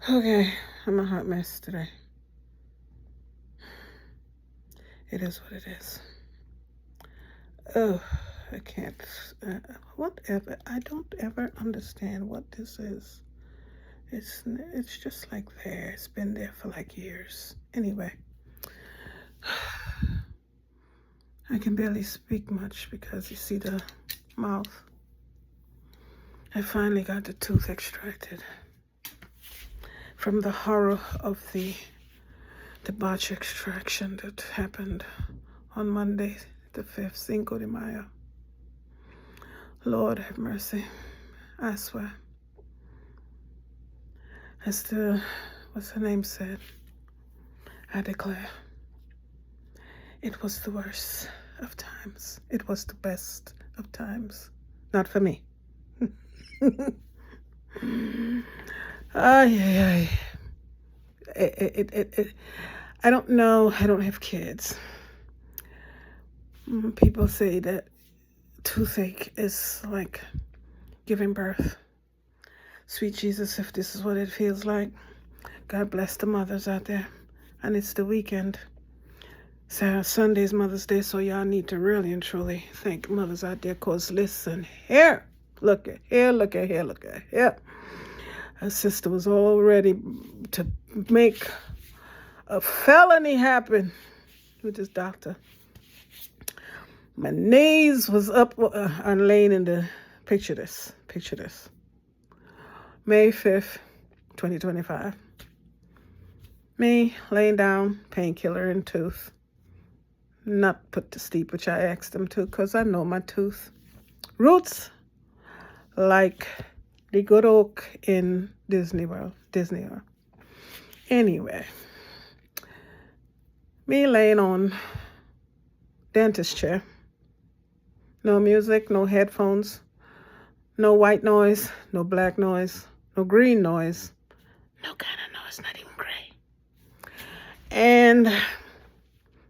Okay, I'm a hot mess today. It is what it is. Oh, I can't. Whatever. I don't ever understand what this is. It's just like there. It's been there for like years. Anyway, I can barely speak much because you see the mouth. I finally got the tooth extracted from the horror of the botch extraction that happened on Monday, the 5th, Cinco de Mayo. Lord have mercy. I swear. As what's her name said, I declare, it was the worst of times. It was the best of times. Not for me. Ay. I don't know. I don't have kids. People say that toothache is like giving birth. Sweet Jesus, if this is what it feels like, God bless the mothers out there. And it's the weekend. So Sunday's Mother's Day, so y'all need to really and truly thank mothers out there. Because listen, here, look at here. Her sister was all ready to make a felony happen with this doctor. My knees was up and laying in the, picture this. May 5th, 2025. Me laying down, painkiller and tooth. Not put to sleep, which I asked them to, because I know my tooth roots like the good oak in Disney World. Anyway, me laying on dentist chair. No music, no headphones, no white noise, no black noise, no green noise, no kind of noise, not even gray. And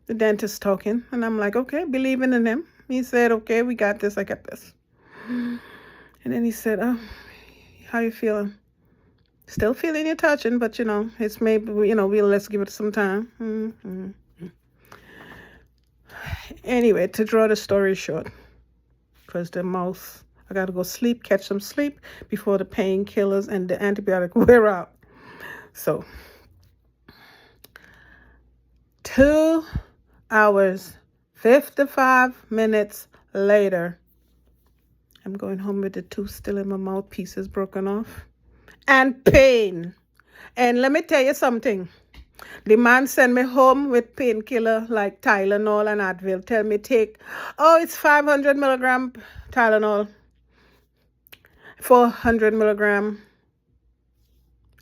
the dentist talking, and I'm like, okay, believing in him. He said, okay, we got this, I got this. And then he said, oh, how you feeling? Still feeling you touching, but it's maybe, let's give it some time. Anyway, to draw the story short, because the mouth, I got to go sleep, catch some sleep before the painkillers and the antibiotic wear out. So, 2 hours, 55 minutes later, I'm going home with the tooth still in my mouth, pieces broken off, and pain. And let me tell you something. The man sent me home with painkiller like Tylenol and Advil. Tell me it's 500 milligram Tylenol, 400 milligram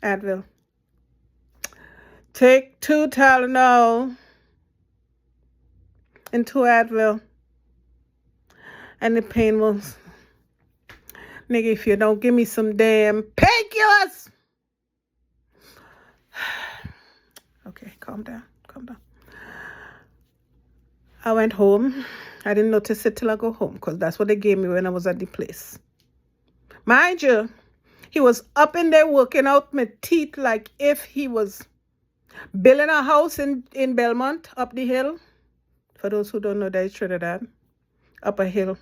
Advil. Take 2 Tylenol and 2 Advil, and the pain will. Nigga, if you don't give me some damn painkillers. Okay, calm down. I went home. I didn't notice it till I go home, because that's what they gave me when I was at the place. Mind you, he was up in there working out my teeth like if he was building a house in Belmont, up the hill. For those who don't know, that is Trinidad. Up a hill.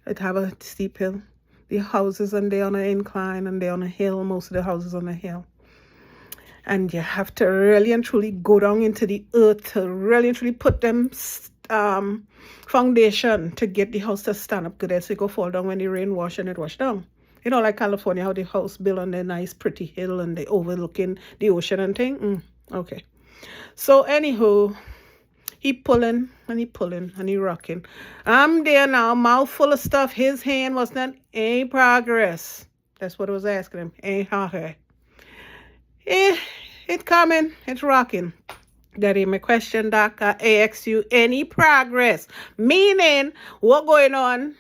It have a steep hill. The houses, and they're on an incline, and they're on a hill. Most of the houses on a hill. And you have to really and truly go down into the earth to really and truly put them foundation to get the house to stand up good, so it go fall down when the rain wash and it wash down. Like California, how the house built on the nice pretty hill and they overlooking the ocean and thing. Okay. So anywho, he pulling and he rocking. I'm there now, mouth full of stuff. His hand was not any progress. That's what I was asking him. Ain't okay. It's coming. It's rocking. That ain't my question, Doc. I ask you, any progress? Meaning, what going on?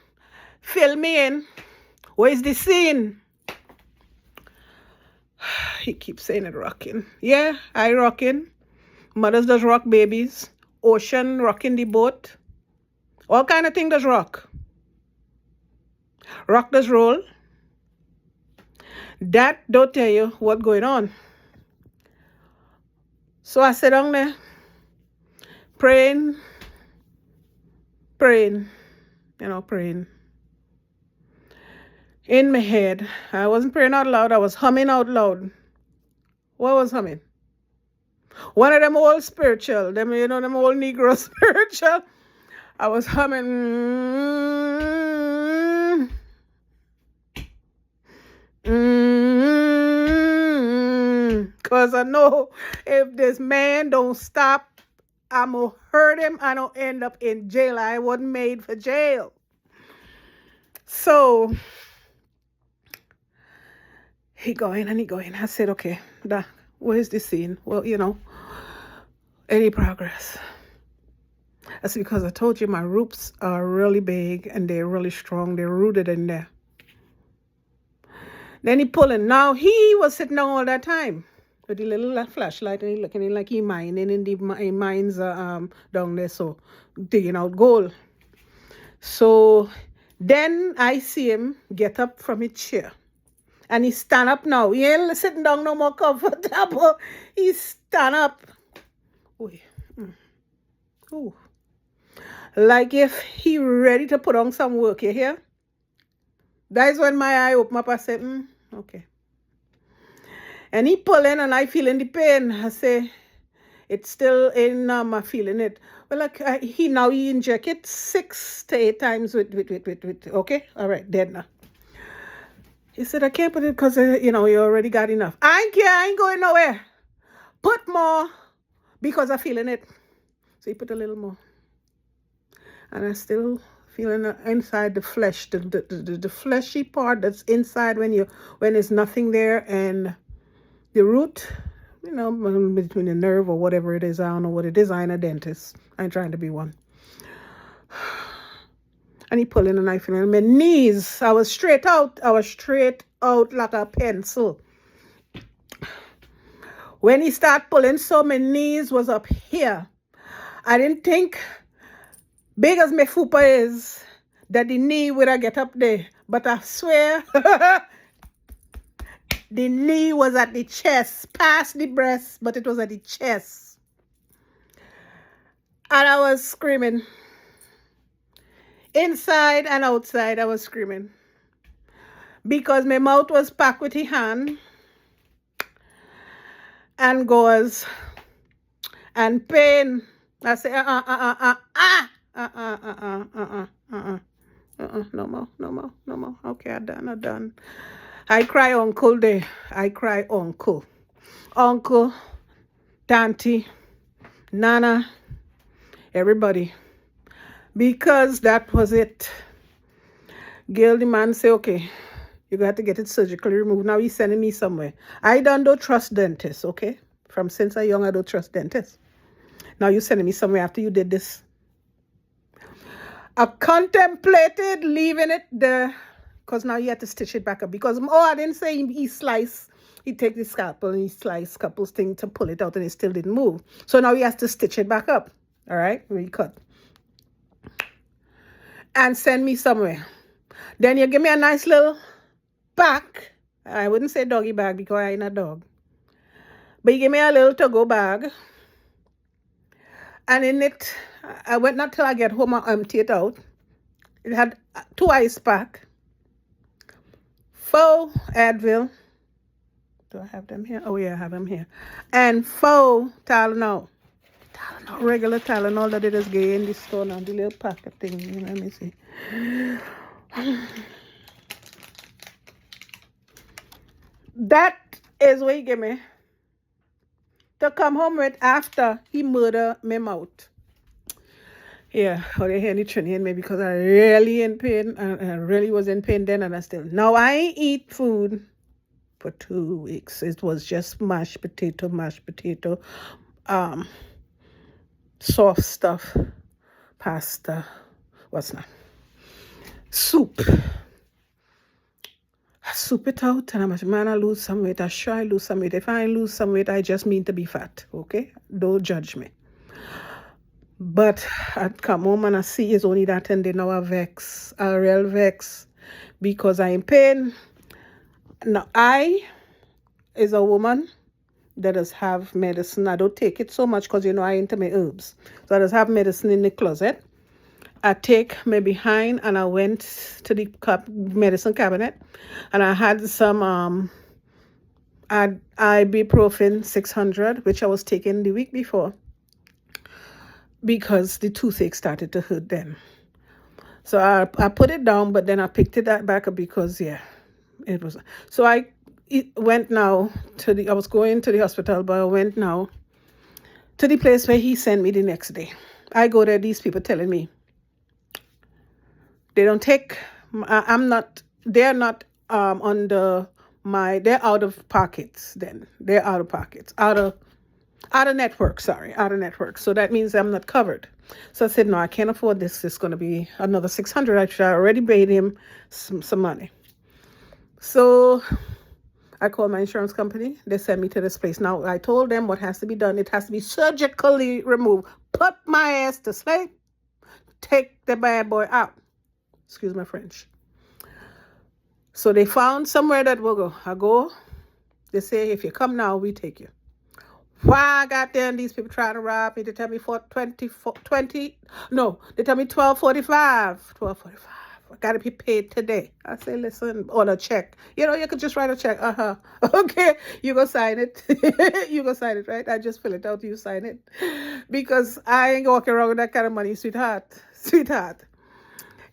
Fill me in. Where's the scene? He keeps saying it rocking. Yeah, I rocking. Mothers does rock babies. Ocean rocking the boat. All kind of thing does rock. Rock does roll. That don't tell you what going on. So I sit down there, praying, praying. In my head. I wasn't praying out loud, I was humming out loud. What was humming? One of them old spiritual, them old Negro spiritual. I was humming. Because I know if this man don't stop, I'm going to hurt him. I don't end up in jail. I wasn't made for jail. So he going. I said, okay, Doc, where's the scene? Well, any progress? That's because I told you my roots are really big and they're really strong. They're rooted in there. Then he pulling. Now he was sitting down all that time with the little flashlight and he looking like he mining in the mines down there, so digging out gold. So then I see him get up from his chair and he stand up now. He ain't sitting down no more comfortable. He stand up. Ooh. Like if he ready to put on some work, you hear? That is when my eye open up. I said, okay. And he pulling and I feeling the pain. I say, it's still in, I'm feeling it. Well, like he inject it 6 to 8 times with, okay? All right, dead now. He said, I can't put it because, you already got enough. I ain't going nowhere. Put more because I'm feeling it. So he put a little more. And I still feeling inside the flesh, the fleshy part that's inside when there's nothing there, and the root, between the nerve or whatever it is. I don't know what it is. I ain't a dentist. I ain't trying to be one. And he pulling and I feeling my knees. I was straight out like a pencil. When he start pulling, so my knees was up here. I didn't think, big as my fupa is, that the knee would have get up there. But I swear, the knee was at the chest, past the breast, but it was at the chest. And I was screaming. Inside and outside, I was screaming. Because my mouth was packed with his hand. And gauze. And pain. I say, no more. Okay, I'm done. I cry uncle there. I cry uncle. Uncle, Tanty, Nana, everybody. Because that was it. Girl, the man say, okay, you got to get it surgically removed. Now he's sending me somewhere. I don't trust dentists, okay? From since I'm young, I don't trust dentists. Now you're sending me somewhere after you did this. I contemplated leaving it there because now you have to stitch it back up. Because, I didn't say he slice. He take the scalpel and he slice couples thing to pull it out and it still didn't move. So now he has to stitch it back up. All right? Recut. And send me somewhere. Then you give me a nice little pack. I wouldn't say doggy bag because I ain't a dog. But you give me a little to-go bag. And in it, I went not till I get home and empty it out. It had 2 ice pack, 4 Advil. Do I have them here? Oh yeah, I have them here. And 4 Tylenol. Regular Tylenol that it is gay in the store now. The little packet thing. Let me see. That is what he gave me to come home with after he murdered my mouth. Yeah, or they hear any training me because I really in pain. I really was in pain then and I still. Now I ain't eat food for 2 weeks. It was just mashed potato, soft stuff, pasta, what's not? Soup. I soup it out and I'm like, man, I lose some weight. I sure I lose some weight. If I lose some weight, I just mean to be fat, okay? Don't judge me. But I come home and I see it's only that and they now I vex, a real vex, because I'm in pain. Now I is a woman that does have medicine. I don't take it so much because, I into my herbs. So I just have medicine in the closet. I take my behind and I went to the medicine cabinet and I had some ibuprofen 600, which I was taking the week before because the toothache started to hurt then. So I put it down, but then I picked it back up because, it was. So I went now I was going to the hospital, but I went now to the place where he sent me the next day. I go there, these people telling me they don't take, they're not under they're out of pockets then. They're out of pockets, out of network, out of network. So that means I'm not covered. So I said, no, I can't afford this. It's going to be another 600. Actually, I already paid him some money. So I called my insurance company. They sent me to this place. Now, I told them what has to be done. It has to be surgically removed. Put my ass to sleep. Take the bad boy out. Excuse my French. So they found somewhere that we'll go. I go. They say, if you come now, we take you. Why I got there and these people trying to rob me. They tell me 20. No, they tell me 12:45. 12:45. I got to be paid today. I say, listen, on a check. You could just write a check. Okay, you go sign it. You go sign it, right? I just fill it out. You sign it. Because I ain't walking around with that kind of money, sweetheart. Sweetheart.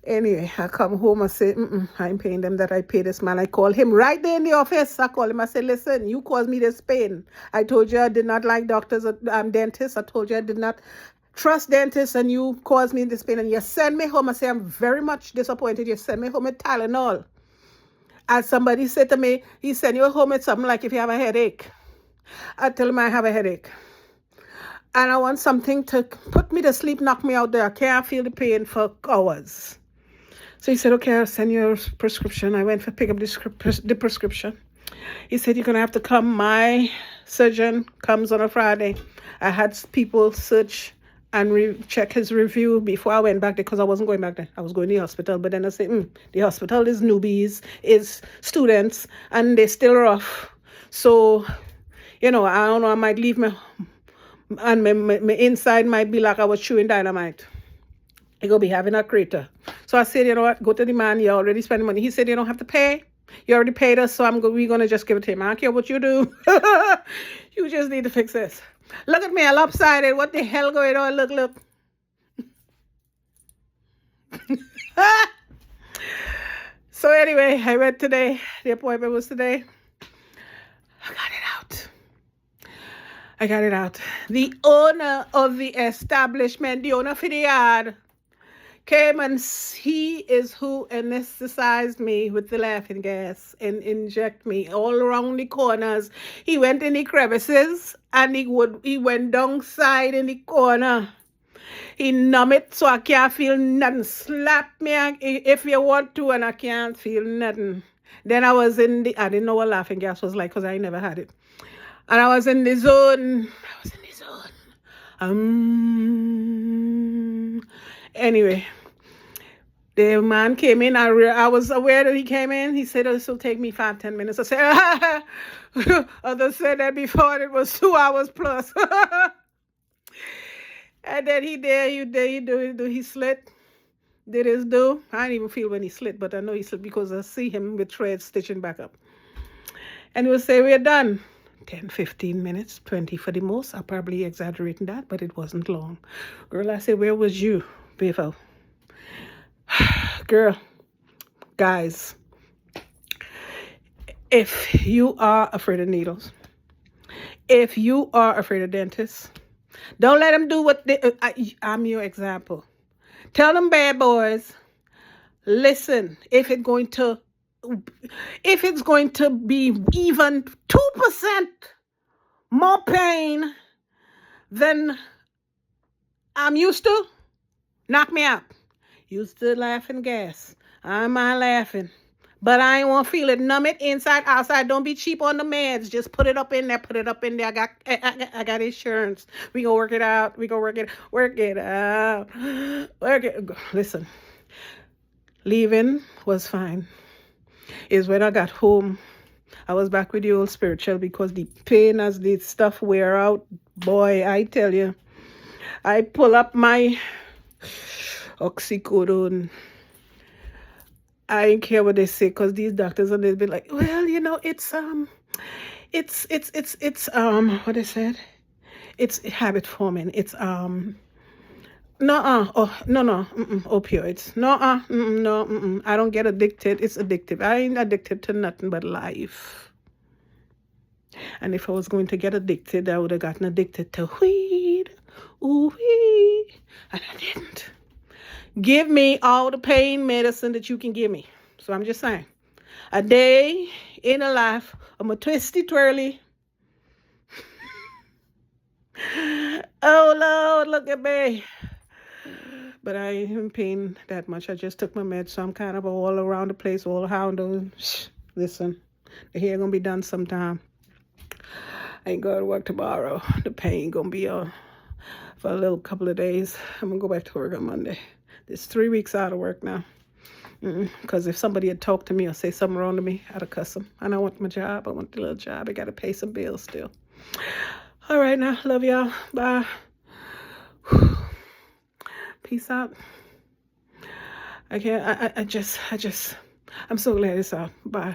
Anyway, I come home, I say, I ain't paying them that I pay this man. I call him right there in the office. I call him, I say, listen, you caused me this pain. I told you I did not like doctors, dentists. I told you I did not trust dentists, and you caused me this pain. And you send me home. I say, I'm very much disappointed. You send me home with Tylenol. As somebody said to me, he sent you home with something like if you have a headache. I tell him I have a headache. And I want something to put me to sleep, knock me out there. I can't feel the pain for hours. So he said, okay, I'll send you a prescription. I went to pick up the prescription. He said, you're going to have to come. My surgeon comes on a Friday. I had people search and check his review before I went back there because I wasn't going back there. I was going to the hospital. But then I said, the hospital is newbies, is students, and they're still rough. So, I don't know, I might leave and my inside might be like I was chewing dynamite. He gonna be having a crater. So I said, you know what, go to the man, you already spending money. He said, you don't have to pay. You already paid us, so we're gonna just give it to him. I don't care what you do. You just need to fix this. Look at me, I'm lopsided. What the hell going on? Look. So anyway, I went today. The appointment was today. I got it out. The owner of the establishment, the owner for the yard, came and he is who anesthetized me with the laughing gas and inject me all around the corners. He went in the crevices and he went downside in the corner. He numb it so I can't feel nothing. Slap me if you want to and I can't feel nothing. Then I didn't know what laughing gas was like because I never had it. And I was in the zone. Anyway, the man came in. I was aware that he came in. He said, this will take me 5-10 minutes. I said, others said that before. It was 2 hours plus. And then he slit. Did his do. I didn't even feel when he slit, but I know he slit because I see him with threads stitching back up. And he'll say, we're done. 10, 15 minutes, 20 for the most. I'm probably exaggerating that, but it wasn't long. Girl, I said, where was you, Bevo? Girl, guys, if you are afraid of needles, if you are afraid of dentists, don't let them do what I'm your example. Tell them bad boys, listen, if it's going to be even 2% more pain than I'm used to, knock me out. Used to laughing gas. I'm not laughing. But I ain't want to feel it. Numb it inside, outside. Don't be cheap on the meds. Just put it up in there. I got insurance. We gonna work it out. Work it out. Listen. Leaving was fine. Is when I got home. I was back with the old spiritual because the pain as the stuff wear out, boy, I tell you, I pull up my oxycodone. I don't care what they say because these doctors and they'll be like, well, you know, it's what they said, it's habit forming. It's no, opioids. No, no, I don't get addicted. It's addictive. I ain't addicted to nothing but life. And if I was going to get addicted, I would have gotten addicted to weed. Ooh, wee. And I didn't. Give me all the pain medicine that you can give me. So I'm just saying, a day in a life, I'm a twisty twirly. Oh, Lord, look at me. But I ain't in pain that much. I just took my meds, so I'm kind of all around the place, all hounded. Listen, the hair gonna be done sometime. I ain't going to work tomorrow. The pain gonna be for a little couple of days. I'm gonna go back to work on Monday. It's 3 weeks out of work now. Because if somebody had talked to me or say something wrong to me, I'd have cussed them. And I want my job. I want the little job. I got to pay some bills still. All right, now. Love y'all. Bye. Peace out. I can't. I just. I'm so glad it's out. Bye.